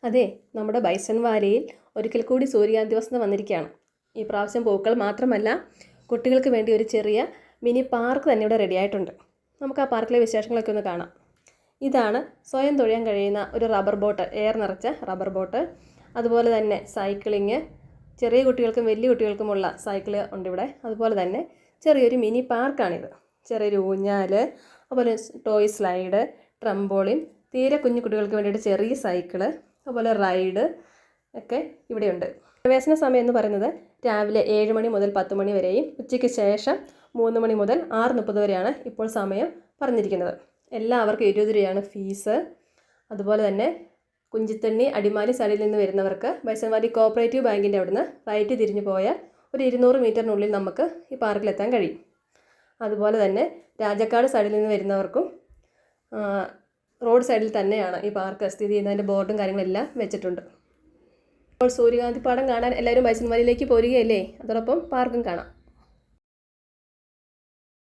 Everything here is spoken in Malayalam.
അതെ, നമ്മുടെ ബൈസൺ വാലിയിൽ ഒരിക്കൽ കൂടി സൂര്യകാന്തി വസന്തം വന്നിരിക്കുകയാണ്. ഈ പ്രാവശ്യം പൂക്കൾ മാത്രമല്ല, കുട്ടികൾക്ക് വേണ്ടി ഒരു ചെറിയ മിനി പാർക്ക് തന്നെ ഇവിടെ റെഡിയായിട്ടുണ്ട്. നമുക്ക് ആ പാർക്കിലെ വിശേഷങ്ങളൊക്കെ ഒന്ന് കാണാം. ഇതാണ് സ്വയം തൊഴിയാൻ കഴിയുന്ന ഒരു റബ്ബർ ബോട്ട്, എയർ നിറച്ച റബ്ബർ ബോട്ട്. അതുപോലെ തന്നെ സൈക്ലിങ്, ചെറിയ കുട്ടികൾക്കും വലിയ കുട്ടികൾക്കുമുള്ള സൈക്കിൾ ഉണ്ട് ഇവിടെ. അതുപോലെ തന്നെ ചെറിയൊരു മിനി പാർക്കാണിത്. ചെറിയൊരു ഊഞ്ഞാൽ, അതുപോലെ ടോയ് സ്ലൈഡ്, ട്രംബോളിൻ, തീരെ കുഞ്ഞു കുട്ടികൾക്ക് വേണ്ടിയിട്ട് ചെറിയ സൈക്കിള്, അതുപോലെ റൈഡ് ഒക്കെ ഇവിടെയുണ്ട്. പ്രവേശന സമയം എന്ന് പറയുന്നത് രാവിലെ 7 മണി മുതൽ 10 മണി വരെയും ഉച്ചയ്ക്ക് ശേഷം 3 മണി മുതൽ 6:30 വരെയാണ് ഇപ്പോൾ സമയം പറഞ്ഞിരിക്കുന്നത്. എല്ലാവർക്കും 20 രൂപയാണ് ഫീസ്. അതുപോലെ തന്നെ കുഞ്ചിത്തണ്ണി, അടിമാലി സൈഡിൽ നിന്ന് വരുന്നവർക്ക് ബൈസൺ വാലി കോഓപ്പറേറ്റീവ് ബാങ്കിൻ്റെ അവിടുന്ന് റൈറ്റ് തിരിഞ്ഞു പോയാൽ ഒരു 200 മീറ്ററിനുള്ളിൽ നമുക്ക് ഈ പാർക്കിലെത്താൻ കഴിയും. അതുപോലെ തന്നെ രാജക്കാട് സൈഡിൽ നിന്ന് വരുന്നവർക്കും റോഡ് സൈഡിൽ തന്നെയാണ് ഈ പാർക്ക് സ്ഥിതി ചെയ്യുന്നതിൻ്റെ ബോർഡും കാര്യങ്ങളെല്ലാം വെച്ചിട്ടുണ്ട്. അപ്പോൾ സൂര്യകാന്തി പാടം കാണാൻ എല്ലാവരും ബൈസൺ വാലിയിലേക്ക് പോരുകയല്ലേ, അതോടൊപ്പം പാർക്കും കാണാം.